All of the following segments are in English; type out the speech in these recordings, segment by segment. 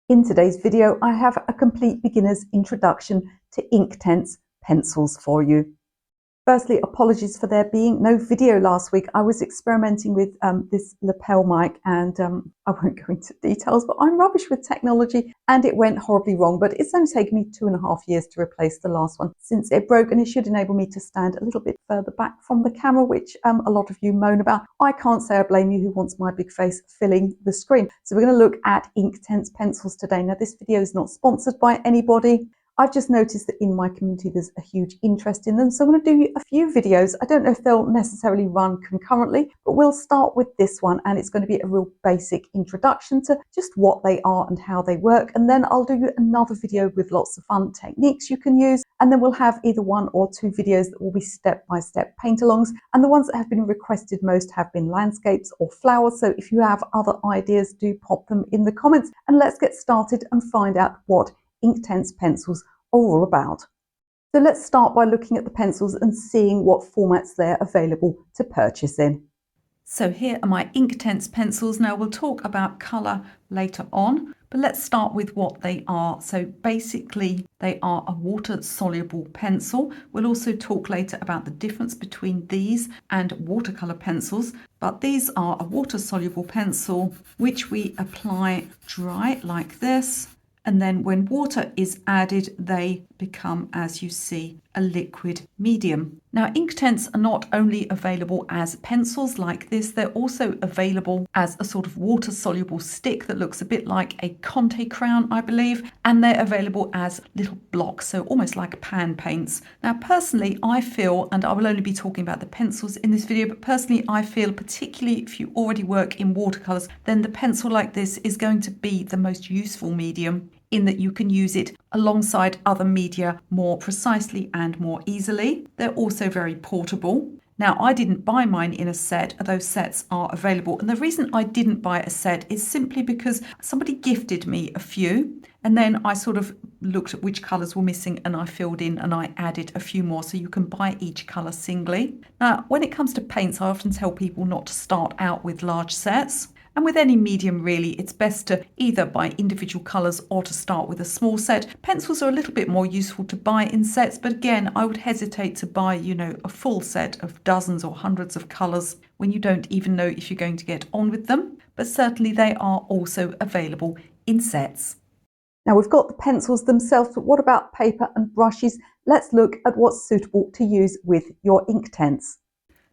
In today's video, I have a complete beginner's introduction to Inktense pencils for you. Firstly, apologies for there being no video last week. I was experimenting with this lapel mic and I won't go into details, but I'm rubbish with technology and it went horribly wrong. But it's only taken me 2.5 years to replace the last one since it broke, and it should enable me to stand a little bit further back from the camera, which a lot of you moan about. I can't say I blame you who wants my big face filling the screen. So we're going to look at Inktense pencils today. Now, this video is not sponsored by anybody. I've just noticed that in my community there's a huge interest in them, so I'm going to do a few videos. I don't know if they'll necessarily run concurrently, but we'll start with this one, and it's going to be a real basic introduction to just what they are and how they work. And then I'll do another video with lots of fun techniques you can use, and then we'll have either 1 or 2 videos that will be step-by-step paint-alongs, and the ones that have been requested most have been landscapes or flowers. So if you have other ideas, do pop them in the comments, and let's get started and find out what Inktense pencils are all about. So let's start by looking at the pencils and seeing what formats they're available to purchase in. So here are my Inktense pencils. Now we'll talk about colour later on, but let's start with what they are. So basically they are a water-soluble pencil. We'll also talk later about the difference between these and watercolour pencils, but these are a water-soluble pencil which we apply dry like this. And then when water is added, they become, as you see, a liquid medium. Now, Inktense are not only available as pencils like this, they're also available as a sort of water-soluble stick that looks a bit like a Conte crown, I believe, and they're available as little blocks, so almost like pan paints. Now, personally, I feel, and I will only be talking about the pencils in this video, but personally, I feel particularly if you already work in watercolours, then the pencil like this is going to be the most useful medium, in that you can use it alongside other media more precisely and more easily. They're also very portable. Now, I didn't buy mine in a set. Those sets are available. And the reason I didn't buy a set is simply because somebody gifted me a few. And then I sort of looked at which colours were missing and I filled in and I added a few more. So you can buy each colour singly. Now, when it comes to paints, I often tell people not to start out with large sets. And with any medium, really, it's best to either buy individual colours or to start with a small set. Pencils are a little bit more useful to buy in sets, but again, I would hesitate to buy, a full set of dozens or hundreds of colours when you don't even know if you're going to get on with them. But certainly they are also available in sets. Now we've got the pencils themselves, but what about paper and brushes? Let's look at what's suitable to use with your Inktense.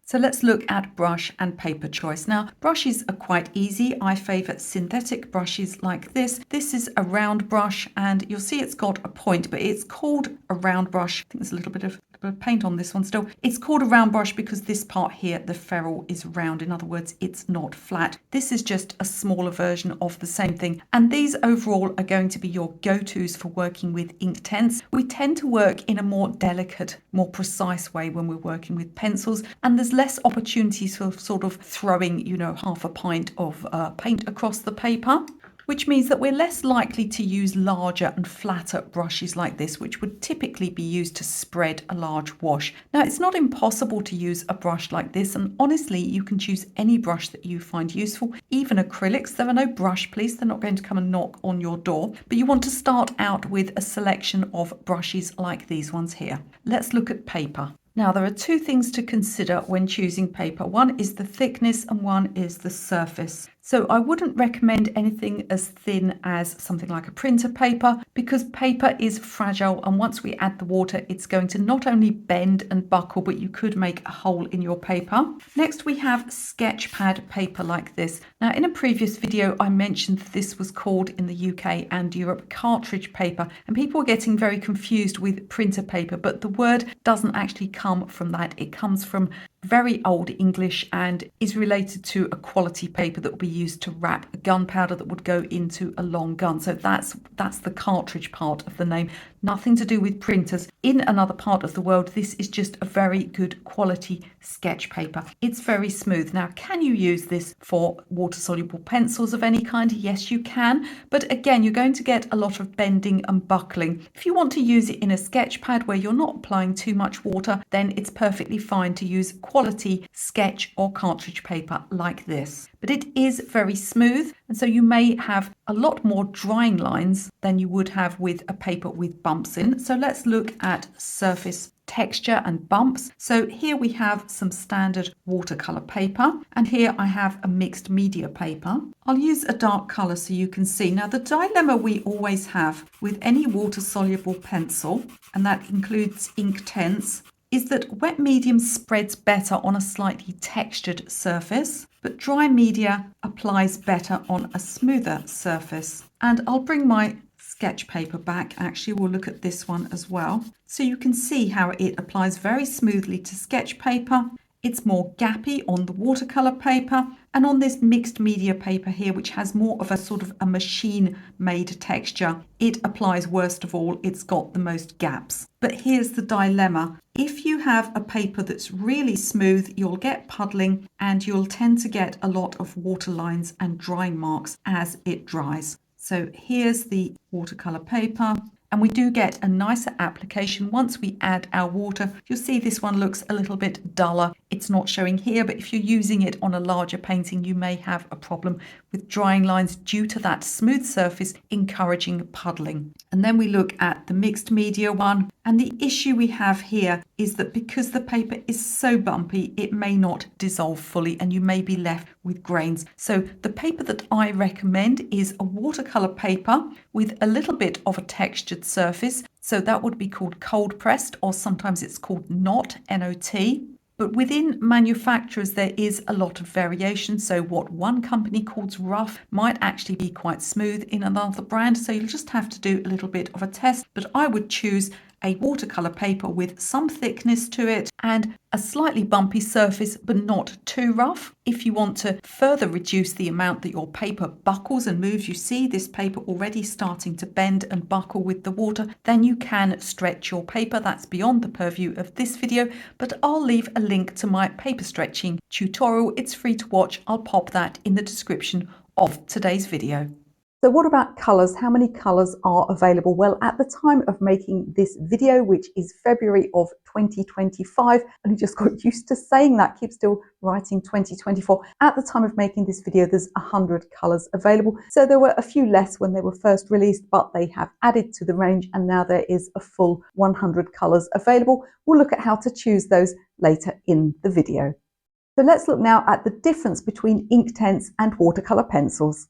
So let's look at brush and paper choice. Now, brushes are quite easy. I favour synthetic brushes like this. This is a round brush, and you'll see it's got a point, but it's called a round brush. I think there's a little bit of paint on this one still. It's called a round brush because this part here, the ferrule, is round. In other words, it's not flat. This is just a smaller version of the same thing. And these overall are going to be your go-tos for working with Inktense. We tend to work in a more delicate, more precise way when we're working with pencils, and there's less opportunities for sort of throwing, half a pint of paint across the paper, which means that we're less likely to use larger and flatter brushes like this, which would typically be used to spread a large wash. Now, it's not impossible to use a brush like this, and honestly, you can choose any brush that you find useful, even acrylics. There are no brush police, they're not going to come and knock on your door, but you want to start out with a selection of brushes like these ones here. Let's look at paper. Now, there are 2 things to consider when choosing paper. One is the thickness and one is the surface. So I wouldn't recommend anything as thin as something like a printer paper, because paper is fragile, and once we add the water, it's going to not only bend and buckle, but you could make a hole in your paper. Next, we have sketch pad paper like this. Now, in a previous video, I mentioned that this was called in the UK and Europe cartridge paper, and people were getting very confused with printer paper, but the word doesn't actually come from that. It comes from very old English and is related to a quality paper that would be used to wrap gunpowder that would go into a long gun. So that's the cartridge part of the name. Nothing to do with printers. In another part of the world, this is just a very good quality sketch paper. It's very smooth. Now, can you use this for water-soluble pencils of any kind? Yes, you can. But again, you're going to get a lot of bending and buckling. If you want to use it in a sketch pad where you're not applying too much water, then it's perfectly fine to use quality sketch or cartridge paper like this. but it is very smooth. And so you may have a lot more drying lines than you would have with a paper with bumps in. So let's look at surface texture and bumps. So here we have some standard watercolor paper, and here I have a mixed media paper. I'll use a dark color so you can see. Now the dilemma we always have with any water soluble pencil, and that includes Inktense, is that wet medium spreads better on a slightly textured surface, but dry media applies better on a smoother surface. And I'll bring my sketch paper back. Actually, we'll look at this one as well. So you can see how it applies very smoothly to sketch paper. It's more gappy on the watercolor paper, and on this mixed media paper here, which has more of a sort of a machine made texture, it applies worst of all. It's got the most gaps. But here's the dilemma. If you have a paper that's really smooth, you'll get puddling and you'll tend to get a lot of water lines and drying marks as it dries. So here's the watercolor paper. And we do get a nicer application once we add our water. You'll see this one looks a little bit duller. It's not showing here, but if you're using it on a larger painting, you may have a problem with drying lines due to that smooth surface encouraging puddling. And then we look at the mixed media one. And the issue we have here is that because the paper is so bumpy, it may not dissolve fully and you may be left with grains. So the paper that I recommend is a watercolor paper with a little bit of a textured surface. So that would be called cold pressed, or sometimes it's called knot, N-O-T. But within manufacturers, there is a lot of variation. So what one company calls rough might actually be quite smooth in another brand. So you'll just have to do a little bit of a test. But I would choose a watercolor paper with some thickness to it and a slightly bumpy surface, but not too rough. If you want to further reduce the amount that your paper buckles and moves, you see this paper already starting to bend and buckle with the water, then you can stretch your paper. That's beyond the purview of this video, but I'll leave a link to my paper stretching tutorial. It's free to watch. I'll pop that in the description of today's video. So what about colours? How many colours are available? Well, at the time of making this video, which is February of 2025, and I just got used to saying that, keep still writing 2024. At the time of making this video, there's 100 colours available. So there were a few less when they were first released, but they have added to the range and now there is a full 100 colours available. We'll look at how to choose those later in the video. So let's look now at the difference between Inktense and watercolour pencils.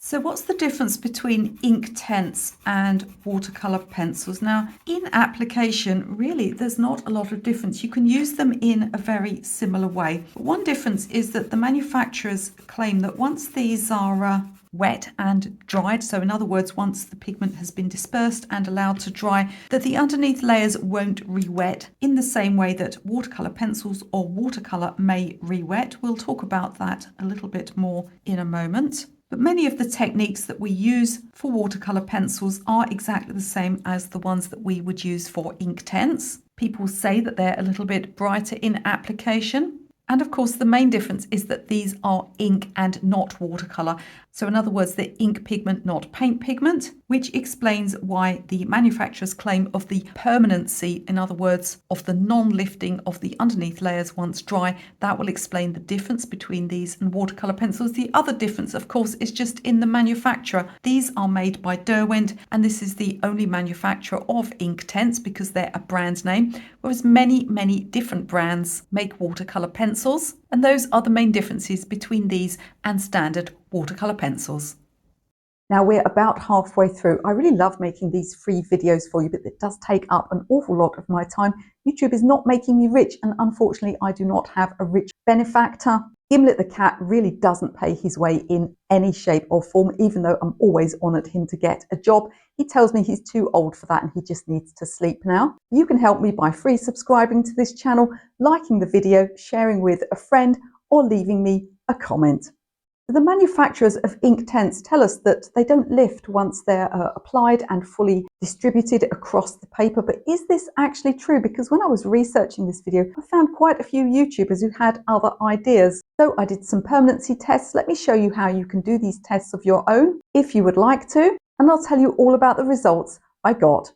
So what's the difference between Inktense and watercolor pencils? Now, in application, really, there's not a lot of difference. You can use them in a very similar way. But one difference is that the manufacturers claim that once these are wet and dried, so in other words, once the pigment has been dispersed and allowed to dry, that the underneath layers won't re-wet in the same way that watercolor pencils or watercolor may re-wet. We'll talk about that a little bit more in a moment. But many of the techniques that we use for watercolor pencils are exactly the same as the ones that we would use for Inktense. People say that they're a little bit brighter in application. And of course, the main difference is that these are ink and not watercolor. So in other words, they're ink pigment, not paint pigment, which explains why the manufacturer's claim of the permanency, in other words, of the non-lifting of the underneath layers once dry, that will explain the difference between these and watercolor pencils. The other difference, of course, is just in the manufacturer. These are made by Derwent, and this is the only manufacturer of Inktense because they're a brand name, whereas many, many different brands make watercolor pencils. And those are the main differences between these and standard watercolor pencils. Now we're about halfway through. I really love making these free videos for you, but it does take up an awful lot of my time. YouTube is not making me rich, and unfortunately I do not have a rich benefactor. Gimlet the cat really doesn't pay his way in any shape or form, even though I'm always honoured him to get a job. He tells me he's too old for that and he just needs to sleep now. You can help me by free subscribing to this channel, liking the video, sharing with a friend, or leaving me a comment. The manufacturers of Inktense tell us that they don't lift once they're applied and fully distributed across the paper. But is this actually true? Because when I was researching this video, I found quite a few YouTubers who had other ideas. So I did some permanency tests. Let me show you how you can do these tests of your own if you would like to. And I'll tell you all about the results I got.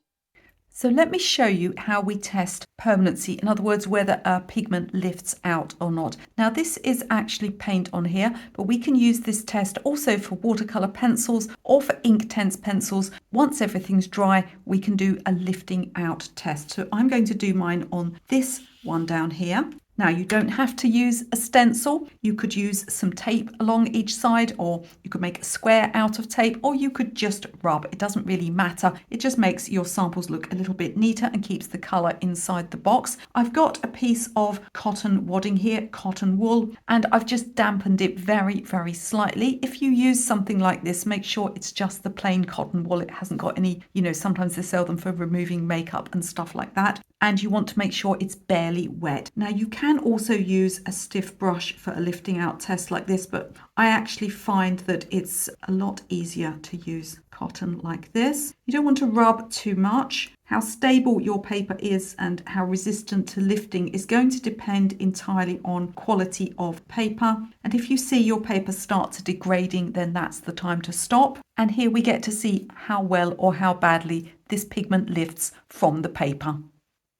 So let me show you how we test permanency, in other words, whether a pigment lifts out or not. Now this is actually paint on here, but we can use this test also for watercolor pencils or for Inktense pencils. Once everything's dry, we can do a lifting out test. So I'm going to do mine on this one down here. Now you don't have to use a stencil. You could use some tape along each side, or you could make a square out of tape, or you could just rub. It doesn't really matter. It just makes your samples look a little bit neater and keeps the colour inside the box. I've got a piece of cotton wadding here, cotton wool, and I've just dampened it very, very slightly. If you use something like this, make sure it's just the plain cotton wool. It hasn't got any, sometimes they sell them for removing makeup and stuff like that. And you want to make sure it's barely wet. Now you can also use a stiff brush for a lifting out test like this, but I actually find that it's a lot easier to use cotton like this. You don't want to rub too much. How stable your paper is and how resistant to lifting is going to depend entirely on quality of paper. And if you see your paper start to degrading, then that's the time to stop. And here we get to see how well or how badly this pigment lifts from the paper.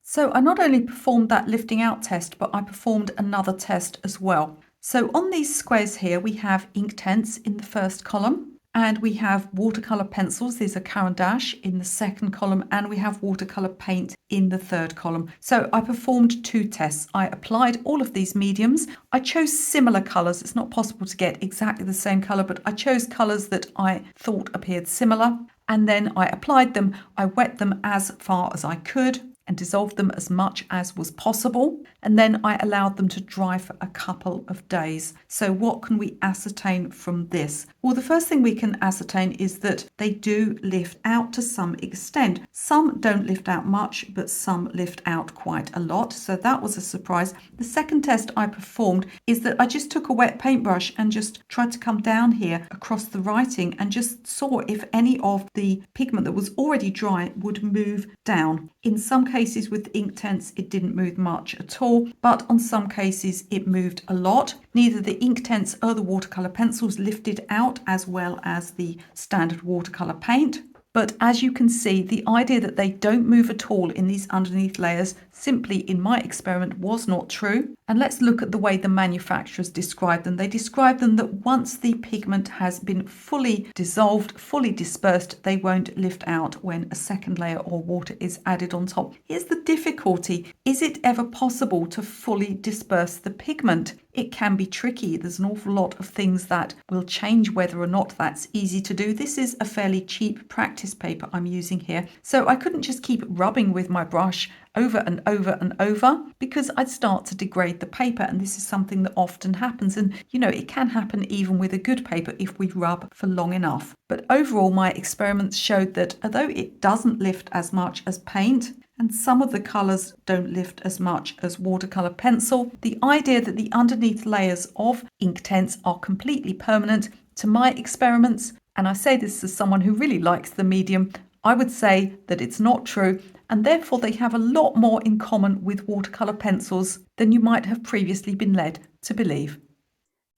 So I not only performed that lifting out test, but I performed another test as well. So on these squares here, we have Inktense in the first column, and we have watercolor pencils. These are Caran d'Ache in the second column, and we have watercolor paint in the third column. So I performed two tests. I applied all of these mediums. I chose similar colors. It's not possible to get exactly the same color, but I chose colors that I thought appeared similar. And then I applied them. I wet them as far as I could and dissolved them as much as was possible. And then I allowed them to dry for a couple of days. So what can we ascertain from this? Well, the first thing we can ascertain is that they do lift out to some extent. Some don't lift out much, but some lift out quite a lot. So that was a surprise. The second test I performed is that I just took a wet paintbrush and just tried to come down here across the writing and just saw if any of the pigment that was already dry would move down. In some cases with Inktense, it didn't move much at all, but on some cases it moved a lot. Neither the Inktense or the watercolor pencils lifted out as well as the standard watercolor paint. But as you can see, the idea that they don't move at all in these underneath layers simply in my experiment was not true. And let's look at the way the manufacturers describe them. They describe them that once the pigment has been fully dissolved, fully dispersed, they won't lift out when a second layer or water is added on top. Here's the difficulty. Is it ever possible to fully disperse the pigment? It can be tricky. There's an awful lot of things that will change whether or not that's easy to do. This is a fairly cheap practice paper I'm using here. So I couldn't just keep rubbing with my brush over and over and over because I'd start to degrade the paper, and this is something that often happens, and it can happen even with a good paper if we rub for long enough. But overall my experiments showed that although it doesn't lift as much as paint, and some of the colours don't lift as much as watercolour pencil, the idea that the underneath layers of Inktense are completely permanent, to my experiments, and I say this as someone who really likes the medium, I would say that it's not true, and therefore they have a lot more in common with watercolour pencils than you might have previously been led to believe.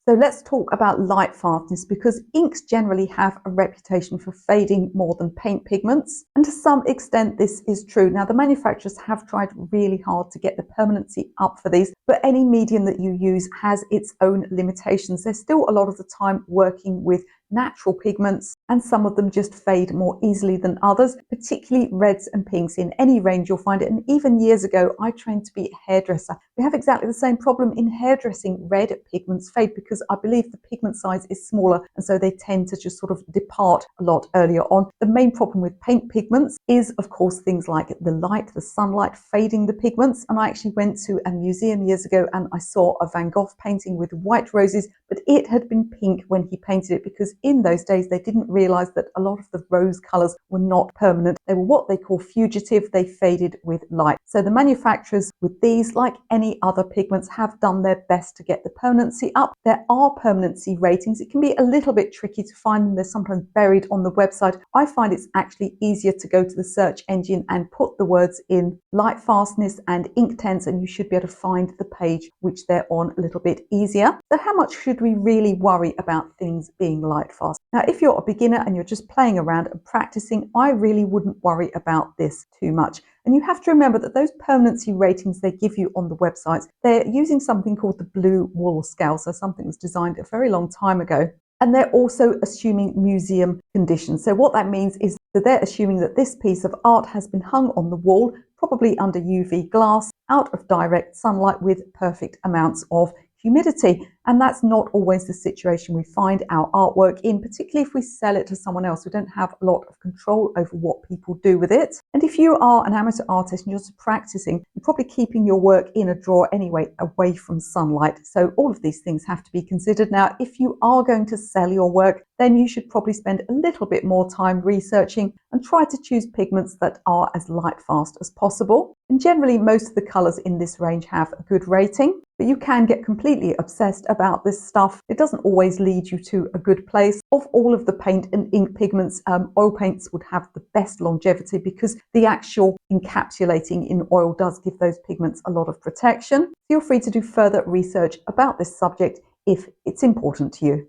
So let's talk about light fastness, because inks generally have a reputation for fading more than paint pigments. And to some extent, this is true. Now, the manufacturers have tried really hard to get the permanency up for these, but any medium that you use has its own limitations. They're still a lot of the time working with natural pigments, and some of them just fade more easily than others, particularly reds and pinks. In any range you'll find it. And even years ago, I trained to be a hairdresser. We have exactly the same problem in hairdressing. Red pigments fade because I believe the pigment size is smaller, and so they tend to just sort of depart a lot earlier on. The main problem with paint pigments is, of course, things like the light, the sunlight fading the pigments. And I actually went to a museum years ago and I saw a Van Gogh painting with white roses, but it had been pink when he painted it, because in those days they didn't realize that a lot of the rose colors were not permanent. They were what they call fugitive. They faded with light. So the manufacturers with these, like any other pigments, have done their best to get the permanency up. There are permanency ratings. It can be a little bit tricky to find them. They're sometimes buried on the website. I find it's actually easier to go to the search engine and put the words in light fastness and Inktense, and you should be able to find the page which they're on a little bit easier. So how much should should we really worry about things being light fast? Now, if you're a beginner and you're just playing around and practicing, I really wouldn't worry about this too much. And you have to remember that those permanency ratings they give you on the websites, they're using something called the blue wool scale, so something that was designed a very long time ago. And they're also assuming museum conditions. So what that means is that they're assuming that this piece of art has been hung on the wall, probably under UV glass, out of direct sunlight with perfect amounts of humidity. And that's not always the situation we find our artwork in, particularly if we sell it to someone else. We don't have a lot of control over what people do with it. And if you are an amateur artist and you're just practicing, you're probably keeping your work in a drawer anyway, away from sunlight. So all of these things have to be considered. Now, if you are going to sell your work, then you should probably spend a little bit more time researching and try to choose pigments that are as light fast as possible. And generally, most of the colours in this range have a good rating, but you can get completely obsessed about this stuff. It doesn't always lead you to a good place. Of all of the paint and ink pigments, oil paints would have the best longevity because the actual encapsulating in oil does give those pigments a lot of protection. Feel free to do further research about this subject if it's important to you.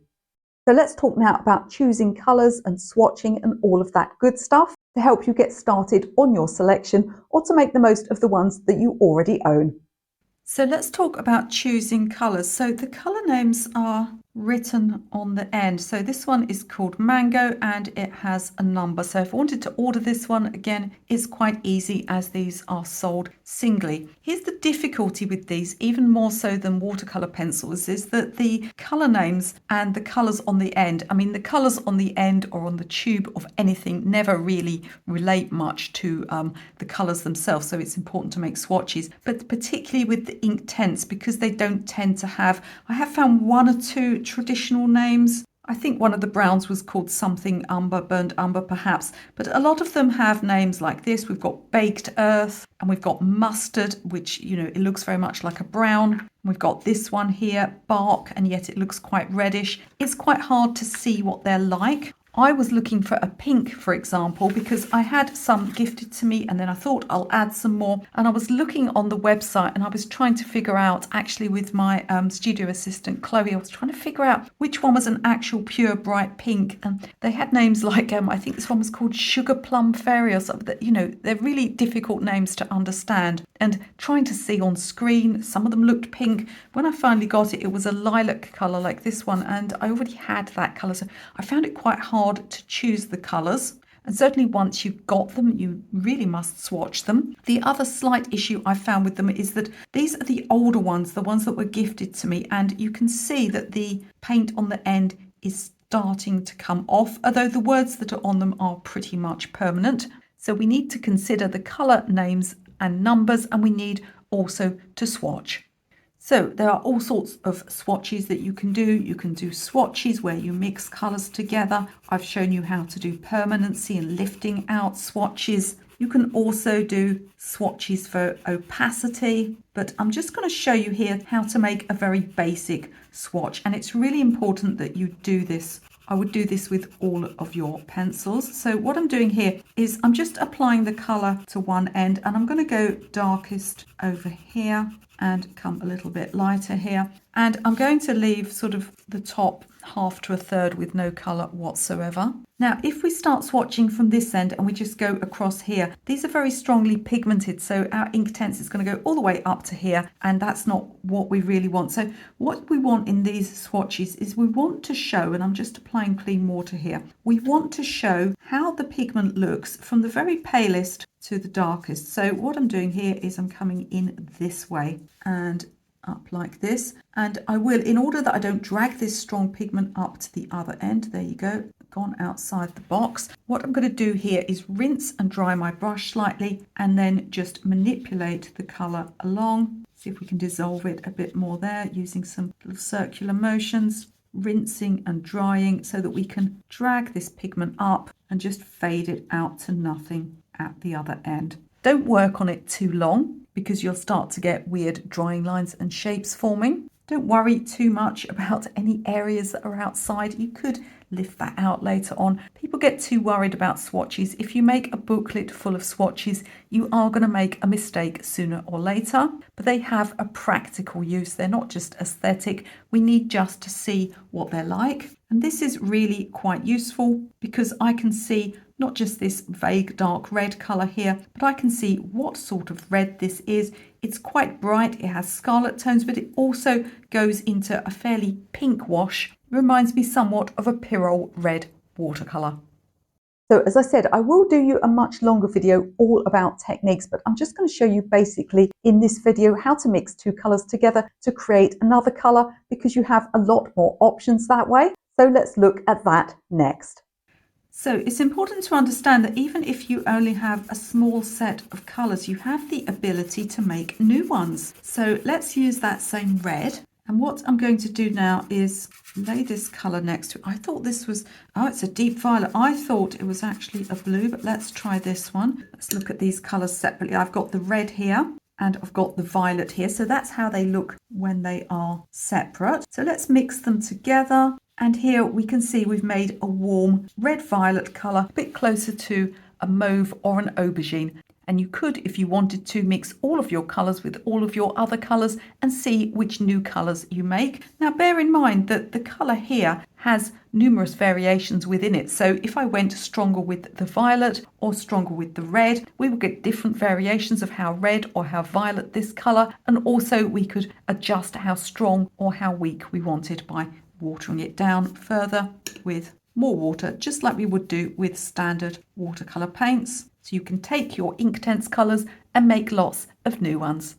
So let's talk now about choosing colours and swatching and all of that good stuff to help you get started on your selection or to make the most of the ones that you already own. So let's talk about choosing colours. So the colour names are written on the end. So this one is called Mango and it has a number. So if I wanted to order this one, again, it's quite easy as these are sold singly. Here's the difficulty with these, even more so than watercolour pencils, is that the colour names and the colours on the end, I mean, the colours on the end or on the tube of anything never really relate much to the colours themselves. So it's important to make swatches, but particularly with the Inktense, because they don't tend to have, I have found one or two traditional names. I think one of the browns was called something umber, burnt umber perhaps, but a lot of them have names like this. We've got baked earth and we've got mustard, which, you know, it looks very much like a brown. We've got this one here, bark, and yet it looks quite reddish. It's quite hard to see what they're like. I was looking for a pink, for example, because I had some gifted to me and then I thought I'll add some more. And I was looking on the website and I was trying to figure out, actually with my studio assistant, Chloe, I was trying to figure out which one was an actual pure bright pink. And they had names like, I think this one was called Sugar Plum Fairy or something. You know, they're really difficult names to understand. And trying to see on screen, some of them looked pink. When I finally got it, it was a lilac colour like this one. And I already had that colour. So I found it quite hard to choose the colours. And certainly once you've got them, you really must swatch them. The other slight issue I found with them is that these are the older ones, the ones that were gifted to me. And you can see that the paint on the end is starting to come off, although the words that are on them are pretty much permanent. So we need to consider the colour names and numbers, and we need also to swatch. So there are all sorts of swatches that you can do. You can do swatches where you mix colours together. I've shown you how to do permanency and lifting out swatches. You can also do swatches for opacity, but I'm just going to show you here how to make a very basic swatch. And it's really important that you do this. I would do this with all of your pencils. So what I'm doing here is I'm just applying the colour to one end and I'm going to go darkest over here and come a little bit lighter here. And I'm going to leave sort of the top half to a third with no colour whatsoever. Now, if we start swatching from this end and we just go across here, these are very strongly pigmented. So our Inktense is going to go all the way up to here, and that's not what we really want. So what we want in these swatches is we want to show, and I'm just applying clean water here, we want to show how the pigment looks from the very palest to the darkest. So what I'm doing here is I'm coming in this way and up like this, and I will, in order that I don't drag this strong pigment up to the other end, there you go, gone outside the box. What I'm going to do here is rinse and dry my brush slightly and then just manipulate the colour along. See if we can dissolve it a bit more there using some little circular motions, rinsing and drying so that we can drag this pigment up and just fade it out to nothing at the other end. Don't work on it too long because you'll start to get weird drying lines and shapes forming. Don't worry too much about any areas that are outside. You could lift that out later on. People get too worried about swatches. If you make a booklet full of swatches, you are going to make a mistake sooner or later, but they have a practical use. They're not just aesthetic. We need just to see what they're like. And this is really quite useful because I can see not just this vague dark red colour here, but I can see what sort of red this is. It's quite bright, it has scarlet tones, but it also goes into a fairly pink wash. It reminds me somewhat of a Pyrrole red watercolour. So as I said, I will do you a much longer video all about techniques, but I'm just going to show you basically in this video how to mix two colours together to create another colour, because you have a lot more options that way. So let's look at that next. So it's important to understand that even if you only have a small set of colours, you have the ability to make new ones. So let's use that same red. And what I'm going to do now is lay this colour next to it. I thought this was, oh, it's a deep violet. I thought it was actually a blue, but let's try this one. Let's look at these colours separately. I've got the red here and I've got the violet here. So that's how they look when they are separate. So let's mix them together. And here we can see we've made a warm red-violet colour, a bit closer to a mauve or an aubergine. And you could, if you wanted to, mix all of your colours with all of your other colours and see which new colours you make. Now bear in mind that the colour here has numerous variations within it. So if I went stronger with the violet or stronger with the red, we would get different variations of how red or how violet this colour. And also we could adjust how strong or how weak we wanted by watering it down further with more water, just like we would do with standard watercolour paints. So you can take your Inktense colours and make lots of new ones.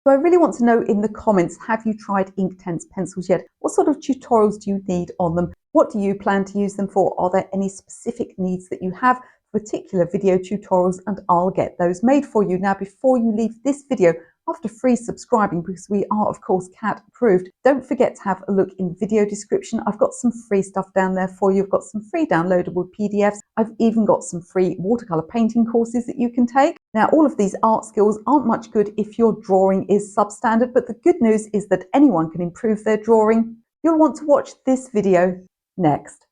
So I really want to know in the comments, have you tried Inktense pencils yet? What sort of tutorials do you need on them? What do you plan to use them for? Are there any specific needs that you have for particular video tutorials? And I'll get those made for you. Now, before you leave this video, after free subscribing, because we are of course CAT approved, don't forget to have a look in video description. I've got some free stuff down there for you. I've got some free downloadable PDFs. I've even got some free watercolor painting courses that you can take. Now, all of these art skills aren't much good if your drawing is substandard, but the good news is that anyone can improve their drawing. You'll want to watch this video next.